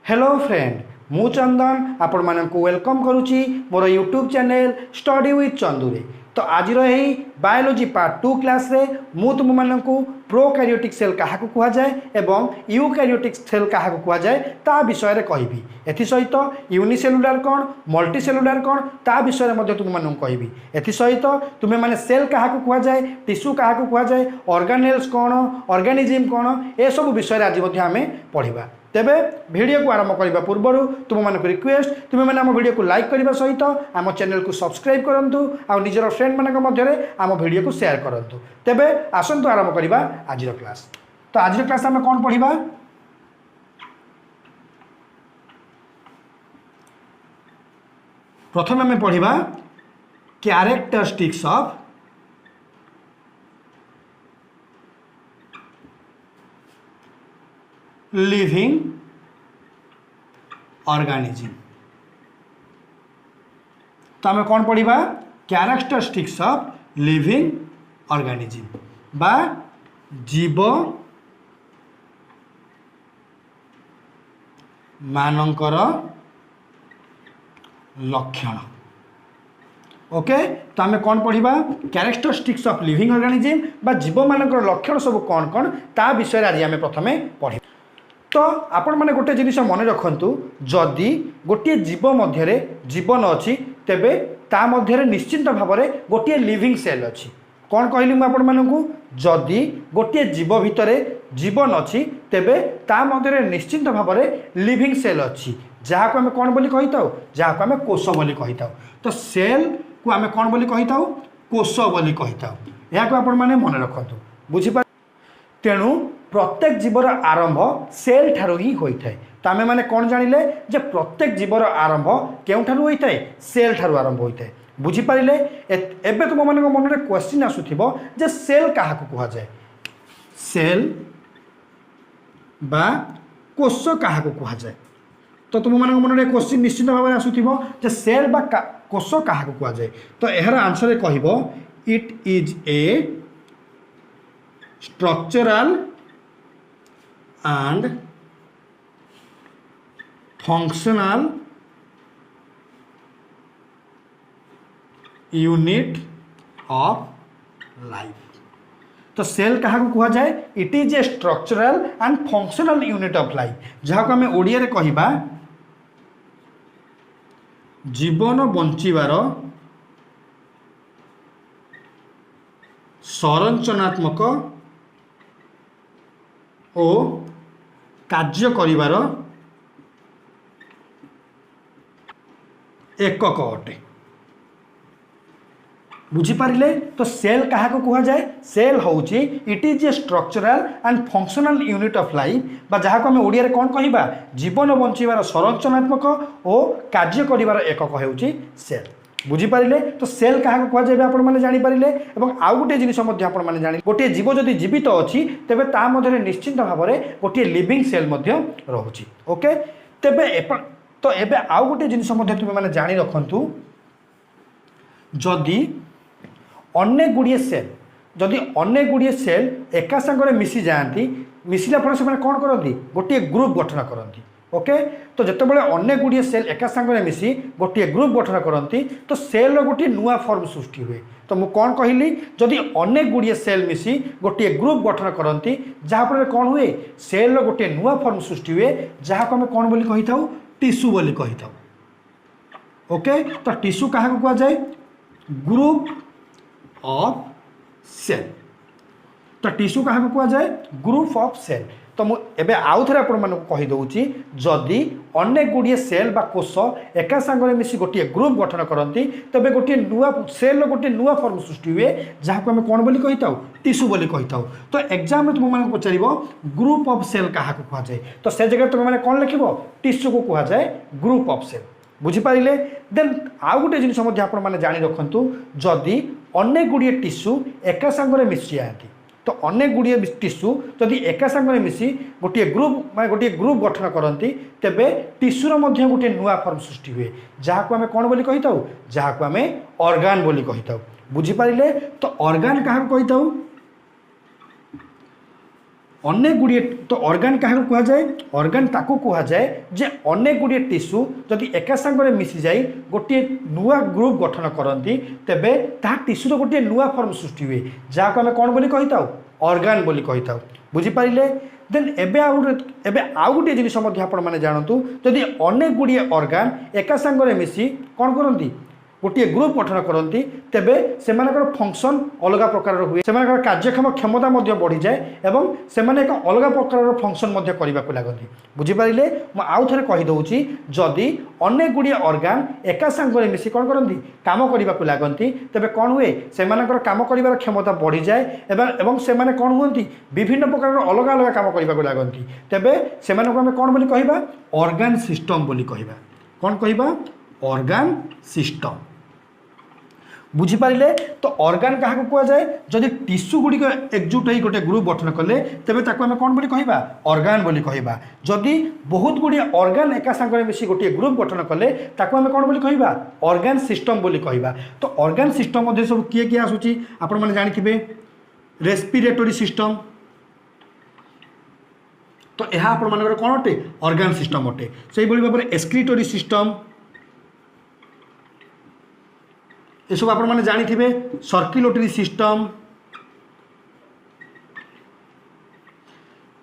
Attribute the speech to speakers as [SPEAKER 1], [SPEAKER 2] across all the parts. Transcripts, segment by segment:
[SPEAKER 1] Hello friend, मु चंदन आपण मानक वेलकम करुच्ची मोर YouTube channel study with Chandu रे। तो आज रही बायोलॉजी पार्ट 2 क्लास रे मु तुम मानक प्रोकैरियोटिक सेल क्या कह जाए एवं यूकैरियोटिक सेल क्या कह जाए ता विषय रे कहबी। एथि सहित यूनिसेलुलार कौन मल्टीसेलुलार कौन ता विषय में तुम मानक कहबी। एथि सहित तुम्हें माने सेल क्या कह जाए, टिश्यू क्या कह जाए, ऑर्गेनेल्स कौन, ऑर्गेनिज्म कौन, ए सब विषय आज आम पढ़ा। तेबे वीडियो को आरंभ करने पूर्व तुम मानक रिक्वेस्ट तुम मैंने आम वीडियो को लाइक करने सहित आम चैनल को सब्सक्राइब करूँ आ निजर फ्रेंड मानक मध्य आम वीडियो को शेयर करूँ। तेबे आसतु आरंभ करवा आज क्लास। तो आज क्लास आम कौन पढ़ा, प्रथम आम पढ़ा कैरेक्टरिस्टिक्स ऑफ लिविंग ऑर्गेनिज्म। तो आम कौन पढ़ा कैरेक्टरिस्टिक्स ऑफ लिविंग ऑर्गेनिज्म बा जीव मानकर लक्षण। ओके, तो आम कौन पढ़ा कैरेक्टरिस्टिक्स ऑफ लिविंग ऑर्गेनिज्म बा जीव मानकर लक्षण सब कौन कौन ता विषय आज आम प्रथमे पढ़ा। तो आपण मैंने गोटे जिनिस मन रखु, जदि गोटे जीव मध्य जीवन अच्छी तेबे ता मध्य निश्चिंत भाव में गोटे लिविंग सेल अच्छी। कौन कहली मुझे मानक, जदि गोटे जीव भितर जीवन अच्छी तेबे ता मध्य निश्चिंत भाव में लिविंग सेल अच्छी, जहाँ को आम कौन बोली कही था, जहाँ को आम कोष बोली कही था। तो सेल को आम कौन बोली कही था, कोष बोली कही था। यह आपण मैंने मन रखु, बुझीपार। तेणु प्रत्येक जीवर आरंभ सेल ठारू ही होता है। तो आम मैंने कौन जानिले जे प्रत्येक जीवर आरंभ केउ ठारू होता है, सेल ठारू आरंभ होता है। बुझीपारे। एबे तुम मान मन में क्वेश्चन आसुथिबो जे सेल क्या कह जाए, सेल बा कोष क्या कह जाए। तो तुम मान मन में क्वेश्चन निश्चित भाव में आसुथिबो जे सेल बा कोष क्या कह जाए। तो यार आंसर कहबो it is a structural and functional unit of life। तो सेल क्या कह जाए, it is a structural and functional unit of life, जहाँ को आम ओडिया रे कहिबा जीवन बंचिबार संरचनात्मक ओ कार्य करिवार एकक अटे। बुझीपारे। तो सेल क्या कह जाए, सेल होची it is a structural and functional unit of life बा जहाँ को आम ओडिया रे कौन कहिबा जीवन बंचिबार संरचनात्मक और कार्य करिवार एकक हेउची सेल। बुझीपारे। तो सेल क्या कह जाए आपण मैंने जानीपारे। और आउ गोटे जिनिस आपने जान गोटे जीव जदि जीवित अच्छी तेबे ता मध्य निश्चिंत भाव में गोटे लिविंग सेल रोचे। ओके, तेबे तो एबे आउ गोटे जिनिस तुम मैंने जानी रखु, जदि अनेक गुड़िए सेल जदि अनेक गुड़िए सेल एका संगे मिसी जाती, मिसिला फल से कौन करती गोटे ग्रुप गठन करती। ओके, तो जितेबाला अनेक गुड़िए सेल एका संगे मिसी गोटे ग्रुप गठन करती तो सेल गोटे नुआ फॉर्म सृष्टि हुए। तो मुझे कौन कहली, जदि अनेक गुड़िए सेल मिसी गोटे ग्रुप गठन करती जहाँफल कौन हुए सेल गोटे नुआ फॉर्म सृष्टि हुए, जहाँ को आम कौन बोली कही था, टिश्यू बोली कही था। ओके, तो टिश्यू क्या कह जाए, ग्रुप ऑफ सेल। तो टिश्यू क्या कह जाए, ग्रुप ऑफ सेल। तो मुझे आउ थे आपदे जदि अनेक गुड़िए सेल बा कोष एका संगे मिसी गोटे ग्रुप गठन करती तेबे गोटे नुआ सेल गोटे नुआ फॉर्म सृष्टि हुए, जहाँ को आम कौन बोली कही था, टिश्यू बोली कही था। तो एग्जाम तुम मैंने पचार ग्रुप ऑफ सेल क्या कह जाए, तो से जगह तुम मैंने कौन लिख टिश्यू को कह जाए ग्रुप ऑफ सेल। बुझीपारे। देन आउ गोटे जिनिस आपने जानी रखु, जदि अनेक गुड़िए टिश्यू एका संगे मिसी जाती तो अनेक गुड़िए टिश्यू जदि एका संगे मिसी गोटे ग्रुप गठन करती तेबे टिश्यूर मध्य गोटे नुआ फॉर्म सृष्टि हुए, जहाँ को आम कौन बोली कही था, जहाँ को आम ऑर्गन बोली कही था। बुझीपारे। तो ऑर्गन क्या कही था, अनेक गुड़िए तो ऑर्गन क्या कह जाए ऑर्गन ताकू कह जाए जे अनेक गुड़िए टिश्यू जदि एका सांगरे मिसी जाई गोटे नुआ ग्रुप गठन करती तेबे ता टिश्यूर गोटे नुआ फॉर्म सृष्टि हुए जहाँ आम कौन बोली कही था ऑर्गन बोली कही था बुझिपारे देन एबे आउ गोटे जिनिस आपने जानतु जदि अनेक गुड़िए ऑर्गन एका सांगरे मिसी कौन करती गोटे ग्रुप गठन करती तेबे सेमानकर फंक्शन अलग प्रकार हुए सेमानकर कार्यक्षम क्षमता बढ़ी जाए एवं सेमाने एक अलग प्रकार फंक्शन करने को लगती बुझिपारे मुझे आउ थे कहीदे जदि अनेक गुड़िए ऑर्गन एका सांगरे मिसी कौन करती काम करने को लगती तेबे कौन हुए सेमानकर काम कर क्षमता बढ़ी जाए एवं सेमाने कौन हुए विभिन्न प्रकार अलग अलग काम करने को लगती तेबे सेमानक आम कौन बोली कहबा ऑर्गन सिस्टम बोली कहबा कौन कहबा ऑर्गन सिस्टम बुझिपारे तो ऑर्गन क्या कह जाए जदि टिश्यू गुड़िक एकजुट हो गोटे ग्रुप गठन कले तेबे ताको आम कौन बोली कहबा ऑर्गन बोली कहबा जदि बहुत गुड़िए ऑर्गन एका सांगरे मिसी गोटे ग्रुप गठन कले ताको आम कौन बोली कहबा ऑर्गन सिस्टम बोली कहबा तो ऑर्गन सिस्टम मध्ये सब किए किए आसुची आपण माने जानिथिबे रेस्पिरेटरी सिस्टम तो यह आपण मानकर कौन अटे ऑर्गन सिस्टम अटे से भाव में एक्सक्रीटरी सिस्टम ये सब आपण माने जानिथिबे सर्कुलेटरी सिस्टम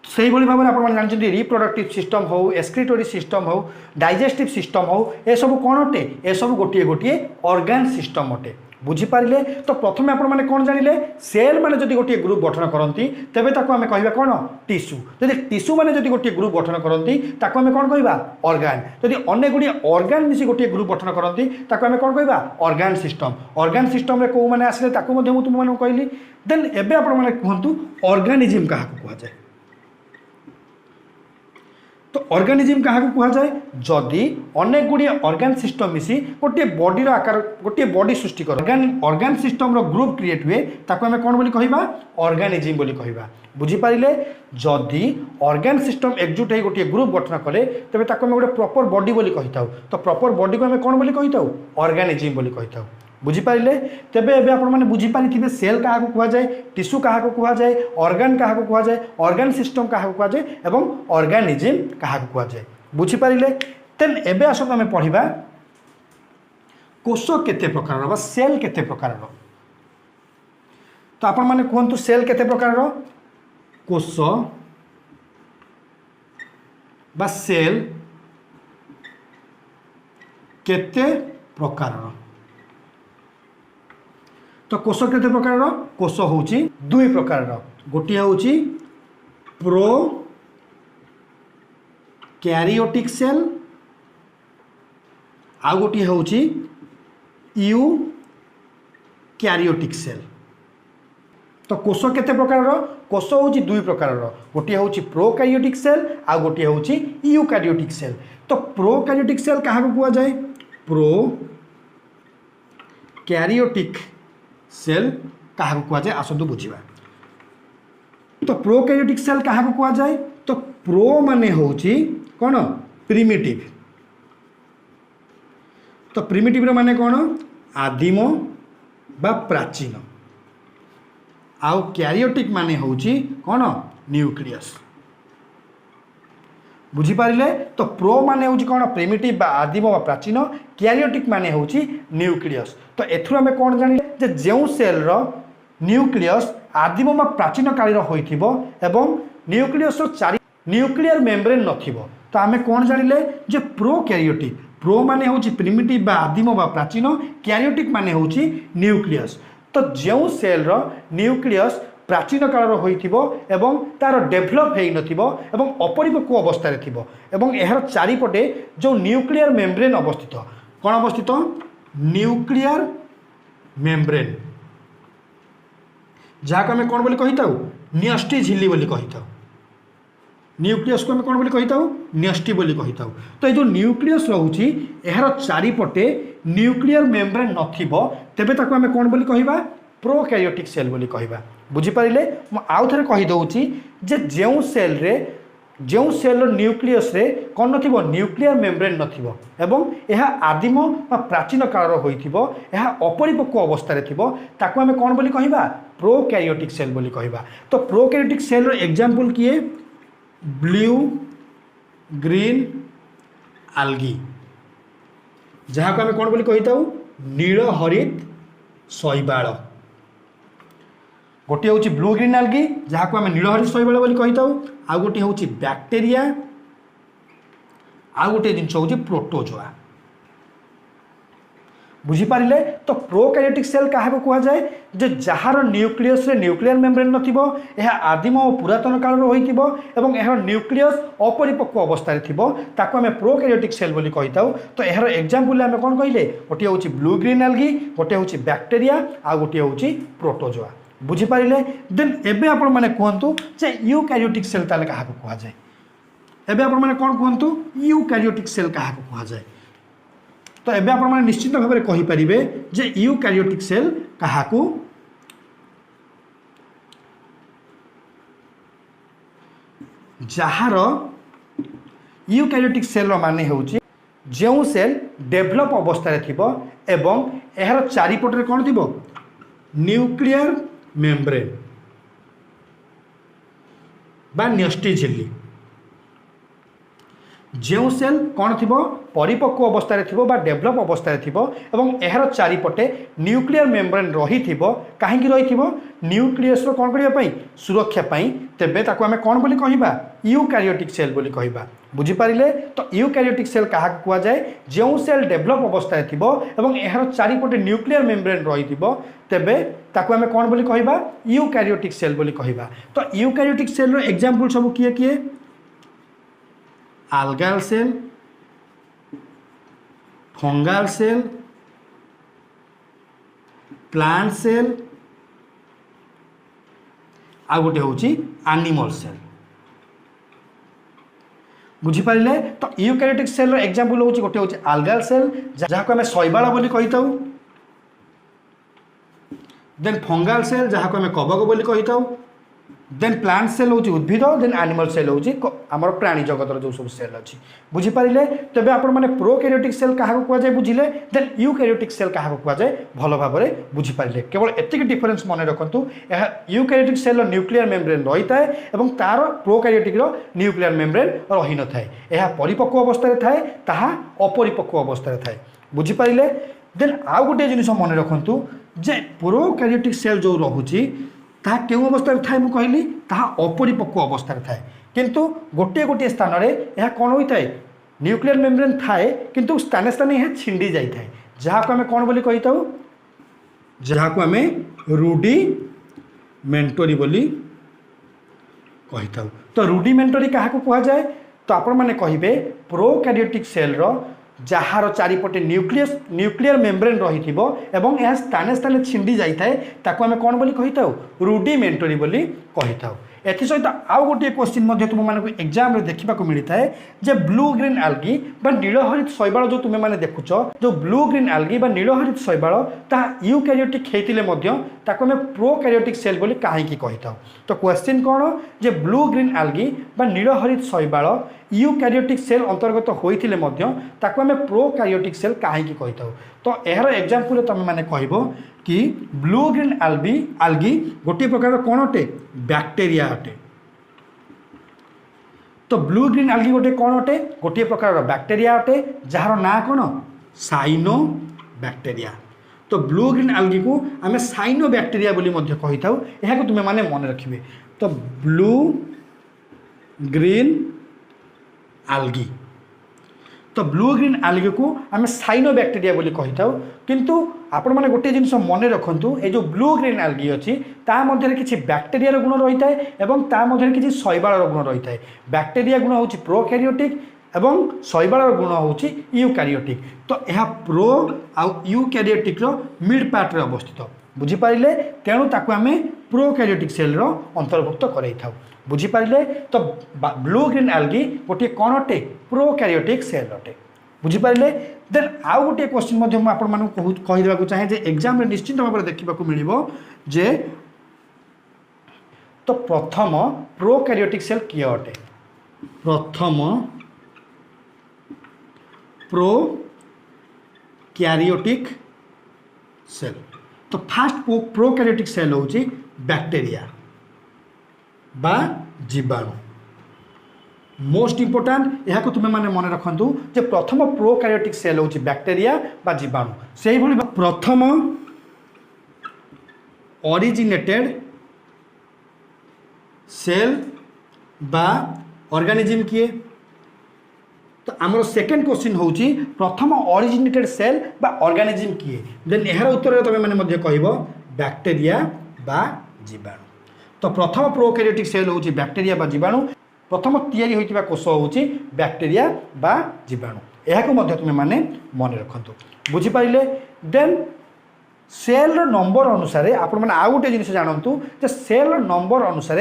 [SPEAKER 1] से भाव में आप जानते रिप्रोडक्टिव सिस्टम हो एक्सक्रीटरी सिस्टम हो डाइजेस्टिव सिस्टम हो ये सब कौन अटे ये सब गोटे गोटे ऑर्गन सिस्टम अटे बुझिपारे तो प्रथम आपण मैंने कौन जानिले सेल माने जदि गोटे ग्रुप गठन करती तेबे ताको आमे कहबा कौन टिश्यू जदि टिश्यू माने जदि गोटे ग्रुप गठन करती ताको आमे कौन कहबा ऑर्गन जदि अनेक गुड़िए ऑर्गन मिसी गोटे ग्रुप गठन करती ताको आमे कौन कहबा ऑर्गन सिस्टम रे को माने आसिले ताको मध्ये तुम माने कहली देन एबे आपण माने कहंतु ऑर्गेनिज्म काहा को कह जाए तो ऑर्गेनिज्म क्या कह जाए जदि अनेक गुड़िए ऑर्गन सिस्टम मिसी गोटे बॉडी आकार गोटे बॉडी सृष्टि कर ऑर्गन सिस्टम रो ग्रुप क्रिएट हुए ताको आमे कौन बोली कहबा ऑर्गेनिज्म बोली कहबा बुझिपारे जदि ऑर्गन सिस्टम एकजुट हो गोटे ग्रुप गठन करे तेबे ताको आमे गोटे प्रॉपर बॉडी बोली कहि थाउ तो प्रॉपर बॉडी को आमे कौन बोली कहि थाउ ऑर्गेनिज्म बोली कहि थाउ बुझिपारे तेबे एबे आपण माने बुझिपारिथिबे सेल क्या कह जाए टिश्यू क्या कह जाए ऑर्गन क्या कह जाए ऑर्गन सिस्टम क्या कह जाए एवं ऑर्गेनिज्म क्या कह जाए बुझिपारे तेन एबे आसत आमे पढ़िबा कोष केते प्रकार बा सेल केते प्रकार तो आपण माने कहंतु सेल केते प्रकार कोष बा सेल केते प्रकार तो कोष केते प्रकार कोष होची दुई प्रकार गोटे होची प्रो कैरियोटिक सेल आ गोटे होची यू कैरियोटिक सेल तो कोष केते प्रकार कोष होची दुई प्रकार गोटे होची प्रो कैरियोटिक सेल आ गोटे होची यू कैरियोटिक सेल तो प्रो कैरियोटिक सेल क्या कह जाए प्रो कैरियोटिक सेल क्या कह जाए आसतु बुझा तो प्रोकैरियोटिक सेल क्या कह जाए तो प्रो माने होची कौन प्रिमिटिव तो प्रिमिटिव माने कौन आदिम बा प्राचीन आउ कैरियोटिक माने होची कौन न्यूक्लियस बुझिपारे तो प्रो माने होची कौन प्रिमिटिव बा आदिम बा प्राचीन कैरियोटिक माने होची न्यूक्लियस तो एथुर आमे कौन जानिले जे जेउ सेल रो न्यूक्लियस आदिम बा प्राचीन कालीर होइथिबो एवं न्यूक्लियस रो चारि न्यूक्लियर मेम्ब्रेन नथिबो तो आमे कौन जानिले जे प्रो कैरियोटिक प्रो माने होची प्रिमिटिव बा आदिम बा प्राचीन कैरियोटिक माने होची न्यूक्लियस तो जेउ सेल रो न्यूक्लियस प्राचीन काल होइथिबो एवं तार डेभलप हेइ नथिबो एवं अपरिपक्व अवस्था रे थिबो एवं एहर चारिपटे जो न्यूक्लियर मेम्ब्रेन अवस्थित कौन अवस्थित न्यूक्लियर मेम्ब्रेन जहाँ आम कौन बोली कही था न्यष्टि झिल्ली बोली कही था न्यूक्लियस को आम कौन बोली कही था न्यष्टि बोली कही था तो ये जो न्यूक्लियस रोची यार चारिपटे न्यूक्लियर मेम्ब्रेन नथिबो तेबे ताको आम कौन बोली कहबा प्रोकैरियोटिक सेल बोली कहबा बुझिपारे आउ थे कहीदे जे जो सेल रे जो सेल न्यूक्लियस रे कौन नथिबो न्यूक्लियर मेम्ब्रेन नथिबो एवं यह आदिम बा प्राचीन कालर होइथिबो यह अपरिपक्व अवस्था रे थिबो ताको हमें कौन बोली कहिबा प्रोकैरियोटिक सेल बोली कहिबा। तो प्रोकैरियोटिक सेल रो एग्जांपल किए ब्लू ग्रीन आल्गी जहाँ को हमें कौन बोली कहिताऊ नील हरित शैवाल। गोटे हूँ ब्लू ग्रीन आल्गी जहाँ को आम नील हरित शैवाल बोली कहिताऊ आ गोटे हूँ बैक्टेरिया आ गोटे जिन हूँ प्रोटोजोआ। बुझीपारे तो प्रोकैरियोटिक सेल क्या कह जाए जे जार न्यूक्लियस रे न्यूक्लियर मेम्ब्रेन नथिबो यह आदिम और पुरातन काल होइथिबो एवं यह न्यूक्लियस अपरिपक्व अवस्था थिबो ताको हमें प्रोकैरियोटिक सेल बोली कहिताऊ। तो यार एग्जांपल आम कौन कहले गोटे हूँ ब्लू ग्रीन आल्गी गोटे हूँ बैक्टेरिया आ गोटे हूँ प्रोटोजोआ। बुझीपारे देन एबे आपण माने कहतु जे यूकैरियोटिक सेल ताले क्या कह जाए एबे आपण माने कौन कहतु यूकैरियोटिक सेल क्या कह जाए। तो एबे आपण माने निश्चित भाव में कहि परिबे जे यूकैरियोटिक सेल काहाकू जहार यूकैरियोटिक सेल माने होउची जो सेल डेभलप अवस्था रे थिबो एवं एहर चारिपट रे कोन थिबो न्यूक्लियर मेम्ब्रेन बा न्यष्टि झिल्ली जो सेल कौन थी परिपक्व अवस्था थी डेभलप अवस्था थी एवं एहर चारिपटे न्यूक्लियर मेम्ब्रेन रही कहीं रही न्यूक्लियस कौन करने सुरक्षा तेबे ताको आमे कौन बोली कहिबा यूकैरियोटिक सेल बोली कहिबा। बुझीपारे तो यूकैरियोटिक सेल क्या कह जाए जो सेल डेभलप अवस्था थी एवं एहर चारिपटे न्यूक्लियर मेम्ब्रेन रही तेबे ताको आमे कौन बोली कहिबा यूकैरियोटिक सेल बोली कहिबा। तो यूकैरियोटिक सेल रो एग्जांपल सब किए किए algal cell fungal cell plant cell आ गोटे हूँ एनिमल सेल। बुझीपारे तो यूकैरियोटिक सेल एग्जांपल हूँ गोटे हूँ algal सेल जहाँ को आम शैवाल बोली कहिताऊ देन फंगल सेल जहाँ को आम कवक बोली कहिताऊ देन प्लांट सेल हूँ उद्भिद देन एनिमल सेल हूँ आमर प्राणी जगतर जो सब सेल अच्छी। बुझीपारे तेज आप प्रोकैरियोटिक सेल क्या कह जाए बुझिले देन यूकैरियोटिक सेल क्या कह जाए भल भाव में बुझीपारे केवल एतिक डिफरेंस मन रखु यूकैरियोटिक सेल न्यूक्लियर मेम्ब्रेन रही थाए और तार प्रोकैरियोटिक न्यूक्लियर मेम्ब्रेन रही न थाए यह परिपक्व अवस्था थाए ताहा अपरिपक्व अवस्था थाए। बुझीपारे देन आउ गोटे जिनिस मन रखु जे प्रोकैरियोटिक सेल जो रोचे ताहा केउं अवस्था थाए मु कहली ताहा अपरिपक्व अवस्था थाए किंतु गोटे गोटे स्थान रे यह कौन होता है न्यूक्लियर मेम्ब्रेन थाए किंतु स्थाने स्थाने यह छिंडी जाई थाए जहाँ को आम कौन बोली कहिताऊ जहाँ को आम रुडिमेंटरी बोली कहिताऊ। तो रुडिमेंटरी क्या कह जाए तो आपण माने कहिबे prokaryotic cell row jar चारिपटे nuclear membrane रही एवं यह स्थाने स्थाने छिंडी जाए ताको आम कौन बोली कहिताऊ रुडिमेंटरी बोली कहिताऊ। एसत आउ गोटे क्वेश्चन तुम मानक एग्जाम देखा मिलता है जे ब्लू ग्रीन आल्गी बा नीलहरित शैवाल जो तुम्हें मैंने देखुच जो ब्लू ग्रीन आल्गी बा नीलहरित शैवाल ताहा यूकैरियोटिक होते आम प्रोकैरियोटिक सेल बोली कहीं कहिताऊ। तो क्वेश्चन कौन जे ब्लू ग्रीन आल्गी बा नीलहरित शैवाल यूकैरियोटिक सेल अंतर्गत होते आम प्रोकैरियोटिक सेल कहीं कहिताऊ। तो यार एग्जांपल तुम मैंने कह कि ब्लू ग्रीन आल्गी गोटे प्रकार कौन अटे बैक्टेरिया अटे। तो ब्लू ग्रीन आल्गी गोटे कौन अटे गोटे प्रकार बैक्टेरिया अटे जार ना कौन साइनो बैक्टेरिया। तो ब्लू ग्रीन आल्गी को आम साइनो बैक्टेरिया बोली कही था यह तुम्हें माने मन रखिए। तो ब्लू ग्रीन आल्गी तो ब्लू ग्रीन आल्गी को आम साइनो बैक्टेरिया बोली कही था किंतु आपण मैंने गोटे जिन मन रखु ये जो ब्लू ग्रीन आल्गी अच्छी ता मध्य किसी बैक्टेरिया गुण रही है एवं ता मध्य किसी शैवाल गुण रही है। बैक्टेरिया गुण हूँ प्रोकैरियोटिक एवं शैवाल गुण हूँ यूकैरियोटिक। तो यह प्रो आउ यूकैरियोटिक मिड पार्ट रे अवस्थित। बुझीपारे तेणु ताकू आम प्रोकैरियोटिक सेल अंतर्भुक्त कराई था। बुझीपारे तो ब्लू ग्रीन आल्गी गोटे कौन अटे प्रोकैरियोटिक सेल अटे। बुझीपारे देन आउ गोटे क्वेश्चन आपको कहीदेक चाहे जे एग्जाम रे निश्चित भाव में देखा मिल जे तो प्रथम प्रोकैरियोटिक सेल किए अटे। प्रथम प्रोकैरियोटिक सेल। तो फास्ट प्रोकैरियोटिक सेल हूँ बैक्टेरिया बा जीवाणु। मोस्ट इंपोर्टाट यह तुम्हें मैंने मन रखु जे प्रथम प्रोकैरियोटिक सेल हूँ बैक्टेरिया बा जीवाणु। से ही प्रथम ओरिजिनेटेड सेल बा ऑर्गेनिज्म किए। तो आमर सेकेंड क्वेश्चन हूँ प्रथम ओरिजिनेटेड सेल बा ऑर्गेनिज्म किए। देन यार उत्तर तुम मैंने कह बैक्टेरिया बा जीवाणु। तो प्रथम प्रोकैरियोटिक सेल हूँ बैक्टेरिया बा जीवाणु। प्रथम तैयारी होइतिबा कोष हूँ बैक्टेरिया बा जीवाणु। यह तुम्हें माने मन रखु बुझी पारे। देन सेल नंबर अनुसार आपण मैंने आउ गोटे जिन जानतु जे सेल नंबर अनुसार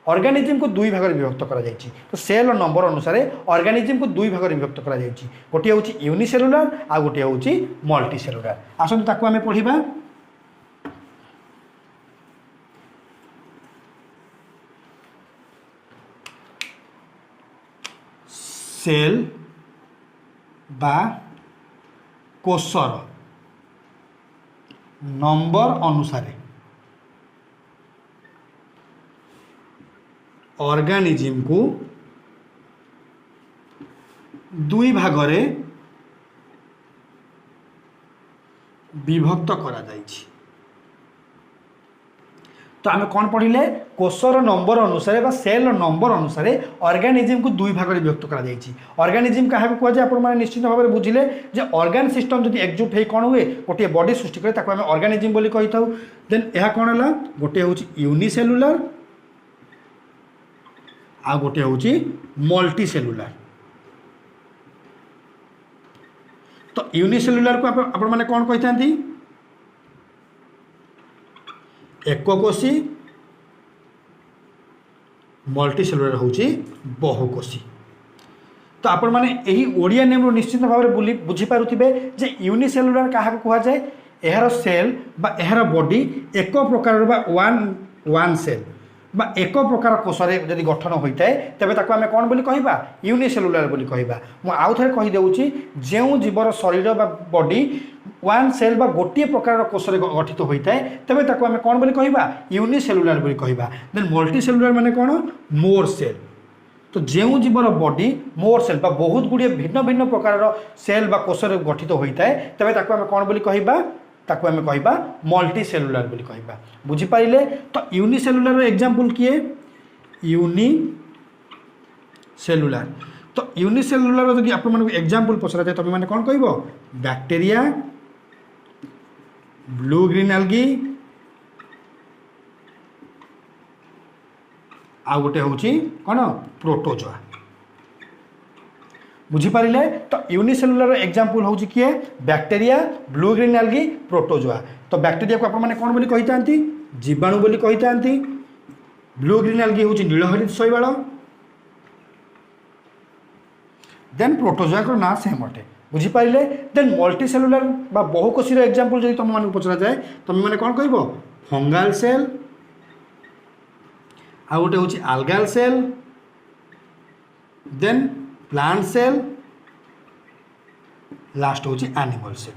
[SPEAKER 1] ऑर्गेनिज्म को दुई भाग में विभक्त करा जायछि। तो सेल नंबर अनुसार ऑर्गेनिज्म को दुई भाग में विभक्त करा जायछि। गोटे हूँ यूनिसेलुलार आ गोटे हूँ मल्टीसेलुलार। आसतु ताकू आमे पढ़िबा। सेल बा कोषर नंबर अनुसार ऑर्गेनिज्म को दुई भाग में विभक्त करा जायछि। तो आम कौन पढ़िले कोषर नंबर अनुसार बा सेल नंबर अनुसार ऑर्गेनिज्म को दुई भाग में विभक्त करा जायछि। ऑर्गेनिज्म क्या कह जाए आप निश्चित भाव में बुझिले जे ऑर्गेन सिस्टम जब एकजुट हो कौन हुए गोटे बॉडी सृष्टि करे ताको आम ऑर्गेनिज्म बोली कहि थाउ। देन यह कौन है गोटे हूँ यूनिसेलुलार आ गोटे हूँ मल्टीसेलुलार। तो यूनिसेलुलार को आपण माने कौन कहि थांती एककोशी। मल्टीसेलुलार हूँ बहुकोशी। तो आपण माने यही ओडिया नेम निश्चित भाव में बुझी पारुथिबे जे यूनिसेलुलार क्या कह जाए यार सेल बा यार बॉडी एक प्रकार बा वन सेल बा एक प्रकार कोषरे जदि गठन होता है तेबे ताको आमे कौन बोली कहिबा यूनिसेलुलार बोली कहिबा। मु आउ थरे कहि देउची जेउ जीवर शरीर बा बॉडी वन सेल बा गोटे प्रकार कोषरे गठित होता है तेबे ताको आमे कौन बोली कहिबा यूनिसेलुलार बोली कहिबा। देन मल्टीसेलुलार माने कौन मोर सेल। तो जेउ जीवर बॉडी मोर सेल बा बहुत गुड़िए भिन्न भिन्न प्रकार सेल बा कोषरे गठित होता है तेबे ताको आमे कौन बोली कहिबा ताको आमे कहिबा मल्टीसेलुलार बोली कहिबा। बुझी पाइले। तो यूनिसेलुलार एग्जांपल किए यूनिसेलुलार। तो यूनिसेलुलार जदि आप मानक एग्जांपल पचरा जाए तुम माने कौन कहबो बैक्टेरिया ब्लू ग्रीन एल्गी आ गोटे हूँ कौन प्रोटोजोआ। बुझीपारे। तो यूनिसेलुलार एग्जांपल हूँ किए bacteria blue green algae protozoa. तो बैक्टेरिया को आप कौन बोली कही था जीवाणु बोली कही था। ब्लू ग्रीन एल्गी हूँ नीलहरित शैवाल। देन प्रोटोजोआ को ना सेम अटे। बुझीपारे। देन मल्टीसेलुलार बा बहुकोशीर एग्जांपल जब तुम मानक पचरा जाए तुम मैंने कौन कह फंगाल सेल आ गोटे हूँ algal cell. Then plant cell last हूँ एनिमल सेल।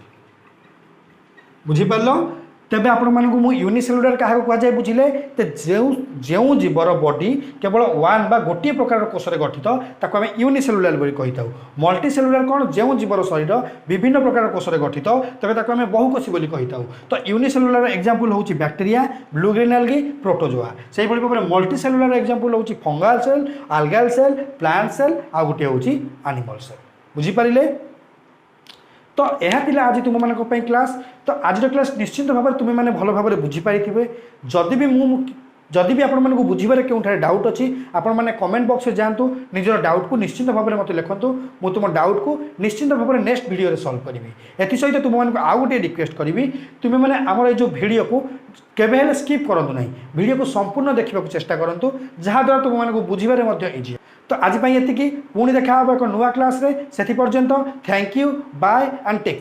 [SPEAKER 1] बुझीपार। तेबे आपण मानक मु यूनिसेलुलार क्या कहुए बुझिले तो जो जीवर बॉडी केवल वन बा गोटे प्रकार कोषरे गठित ताको आमे यूनिसेलुलार बोली कहि थाउ। मल्टीसेलुलार कौन जो जीवर शरीर विभिन्न प्रकार कोषरे गठित तेबे ताको आमे बहुकोशी बोली कहि थाउ। तो यूनिसेलुलार एग्जांपल हूँ bacteria blue green algae protozoa. से भाव में मल्टीसेलुलार एग्जांपल हूँ फंगाल सेल आल्गाल सेल प्लांट सेल आ गोटे हूँ एनिमल सेल। बुझीपारे। तो यह आज तुम मान क्लास। तो आज क्लास निश्चित भाव में तुम्हें मैंने भल भाव में बुझीपारे। जदि भी आपण मानक बुझे क्यों डाउट अच्छी आपण मैंने कमेंट बॉक्स में जातु निजर डाउट को निश्चित भाव में मत लिखु। मु तुम डाउट को निश्चित भाव में नेक्स्ट वीडियो सॉल्व करी। एसत तुम मानक आउ गोटे रिक्वेस्ट करी तुम्हें मैंने आमर जो वीडियो को केवे स्किप करूँ ना वीडियो को संपूर्ण देखा चेष्टा करूँ जहाँद्वारा तुम मानक बुझे इजी। तो आज ये पुणी देखा एक नुआ क्लास रे से पर्यंत thank you bye and take.